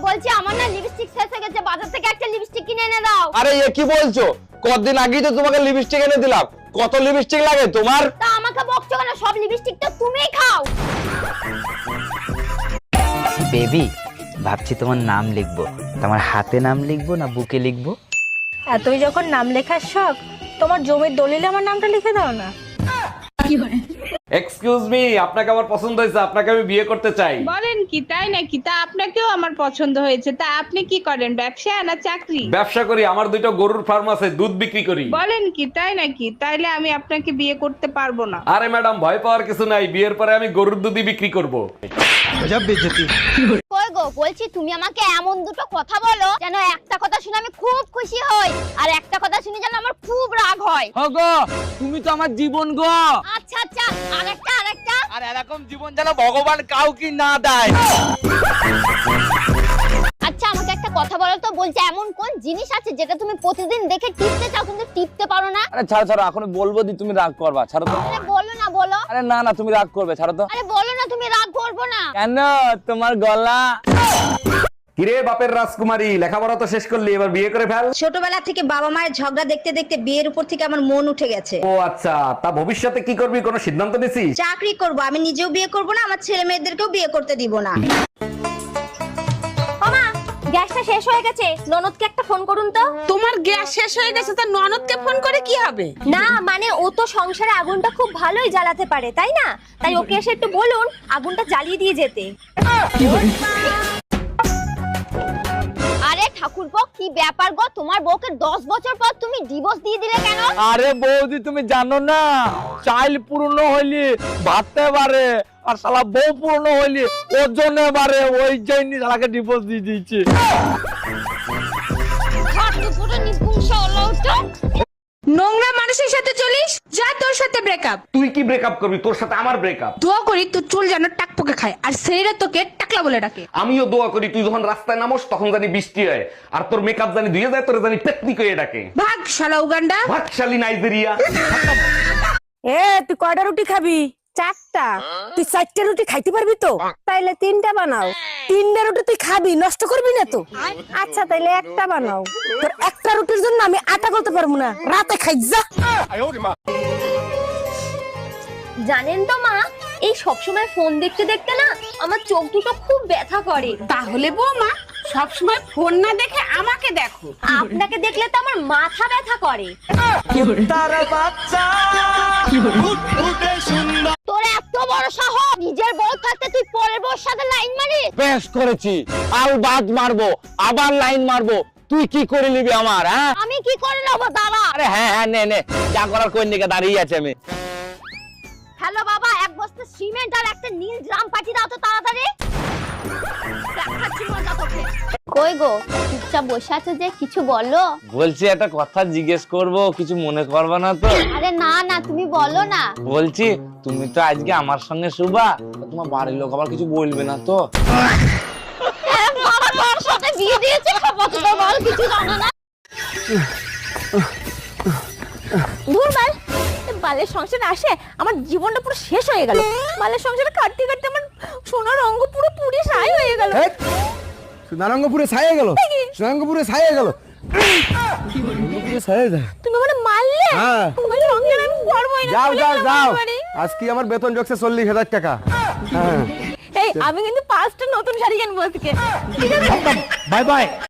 বলছি আমার না লিপস্টিক শেষ হয়ে গেছে, বাজার থেকে একটা লিপস্টিক কিনে এনে দাও। আরে এ কি বলছো? কতদিন আগেই তো তোমাকে লিপস্টিক এনে দিলাম। কত লিপস্টিক লাগে তোমার? তা আমাকে বকছো কেন? সব লিপস্টিক তো তুমিই খাও। বেবি, ভাবছি তোমার নাম লিখবো। তোমার হাতে নাম লিখবো না বুকে লিখবো? এতই যখন নাম লেখার শখ, তোমার জমির দলিলে আমার নামটা লিখে দাও না। এক্সকিউজ মি, আপনাকে আমার পছন্দ হয়েছে, আপনাকে আমি বিয়ে করতে চাই। বলেন কি, তাই নাকি? তা আপনাকেও আমার পছন্দ হয়েছে। তা আপনি কি করেন, ব্যবসা না চাকরি? ব্যবসা করি, আমার দুটো গরুর ফার্ম আছে, দুধ বিক্রি করি। বলেন কি, তাই নাকি? তাইলে আমি আপনাকে বিয়ে করতে পারবো না। আরে ম্যাডাম, ভয় পাওয়ার কিছু নাই, বিয়ের পরে আমি গরুর দুধই বিক্রি করব। কই গো, বলছি তুমি আমাকে এমন দুটো কথা বলো যেন একটা কথা শুনে আমি খুব খুশি হই, আর একটা কথা শুনে যেন আমার খুব রাগ হয়। গো, তুমি তো আমার জীবন গো। আচ্ছা আচ্ছা, আরেকটা। আর এরকম জীবন যেন ভগবান কাউকে না দেয়। আচ্ছা আমাকে একটা কথা বলো তো, বলছে এমন কোন জিনিস আছে যেটা তুমি প্রতিদিন দেখে টিপতে চাও কিন্তু টিপতে পারো না? আরে ছাড়ো, এখন বলবো দি, তুমি রাগ করবা, ছাড়ো তো। আরে বলো না, বলো। আরে না, তুমি রাগ করবে, ছাড়ো তো। আরে বলো না, তুমি রাগ করবো না। কেন? তোমার গলা। কিরে বাপের রাজকুমারী, লেখাপড়া তো শেষ করলি, এবার বিয়ে করে ফেল। ছোটবেলা থেকে বাবা মায়ের ঝগড়া দেখতে দেখতে বিয়ের উপর থেকে আমার মন উঠে গেছে। ও আচ্ছা, তা ভবিষ্যতে কি করবি, কোনো সিদ্ধান্ত নিছিস? চাকরি করব, আমি নিজেও বিয়ে করব না, আমার ছেলে মেয়েদেরকেও বিয়ে করতে দিব না। ওমা, গ্যাসটা শেষ হয়ে গেছে, ননদকে একটা ফোন করুন তো। তোমার গ্যাস শেষ হয়ে গেছে, তা ননদকে ফোন করে কি হবে? না মানে ও তো সংসারে আগুনটা খুব ভালোই জ্বালাতে পারে, তাই না? তাই ওকে এসে একটু বলুন আগুনটা জ্বালিয়ে দিয়ে যেতে। আরে ঠাকুরপো, কি ব্যাপার গো? তোমার বউকে 10 বছর পর তুমি ডিভোর্স দিয়ে দিলে কেন? আরে বৌদি, তুমি জানো না, চাইল পূর্ণ হইলি ভাবতে পারে, আর শালা বউ পূর্ণ হইলি ওজনে বাড়ে, ওই জন্য শালাকে ডিভোর্স দিয়ে দিয়েছে। ঠাকুরপোটা নিপুংস হলো তো। নোংরা মানুষের সাথে চলিস, যা তোর সাথে ব্রেকআপ। তুই কি ব্রেকআপ করবি? তোর সাথে আমার ব্রেকআপ। দোয়া করি তোর চুল যেন টাকপোকে খায়, আর সেইরা তোকে টাকলা বলে ডাকে। আমিও দোয়া করি তুই যখন রাস্তায় নামোস তখন জানি বৃষ্টি হয়, আর তোর মেকআপ জানি ধুয়ে যায়, তোর জানি টেকনিক হয়ে ডাকে। ভাগ শালা উগান্ডা। ভাগশালী নাইজেরিয়া। এ তুই কয়টা রুটি খাবি? 4টা। তুই 4টা রুটি খাইতে পারবি তো? তাইলে 3টা বানাও। 3টা রুটি তুই খাবি, নষ্ট করবি না তো? আচ্ছা তাইলে একটা বানাও। তোর একটা রুটির জন্য আমি আটা করতে পারবো না, রাতে খাই যা। জানেন তো মা, এই সবসময় ফোন দেখতে দেখতে না আমার চোখ দুটো খুব ব্যথা করে। তাহলে বৌমা সবসময় ফোন না দেখে আমাকে দেখো। আপনাকে দেখলে তো আমার মাথা ব্যথা করে। তোর এত বড় সাহস, নিজের বউ থাকতে তুই পরের বউর সাথে লাইন মারিস? বেশ করেছি, আলবাদ মারবো, আবার লাইন মারবো। তুই কি করে নিবি আমার? হ্যাঁ, আমি কি করে নেবো দাঁড়া। আরে হ্যাঁ, নে, যা করার কোন দিকে দাঁড়িয়ে আছে আমি। হ্যালো বাবা, এক বস্তা সিমেন্ট আর একটা নীল ড্রাম পাঠিয়ে দাও তো তাড়াতাড়ি। দেখাচ্ছি মজা তোকে। কই গো, চুপচাপ বসে আছো যে, কিছু বলো। বলছি একটা কথা জিজ্ঞেস করব, কিছু মনে করবে না তো? আরে না তুমি বলো না। বলছি তুমি তো আজকে আমার সঙ্গে শুবা, তোমার বাড়ির লোক আবার কিছু বলবে না তো? বাবা তোর সাথে বিয়ে দিয়েছে, খবর তো বল, কিছু জানো না। দূর বাল, বালের সংসারে আসে আমার জীবনটা পুরো শেষ হয়ে গেল। বালের সংসারে কাটতে কাটতে আমার সোনার অঙ্গ পুরো পুড়ে ছাই হয়ে গেল। সোনারঙ্গপুরে ছায়ে গেল, সোনারঙ্গপুরে ছায়ে গেল। তুমি মানে মারলে? হ্যাঁ। তোমার সংসারে আমি করবই না। যাও আজকে আমার বেতন যোগছে 40,000 টাকা। হ্যাঁ, এই আমি কিন্তু 5টা নতুন শাড়ি কিনবো আজকে। ঠিক আছে? Bye bye.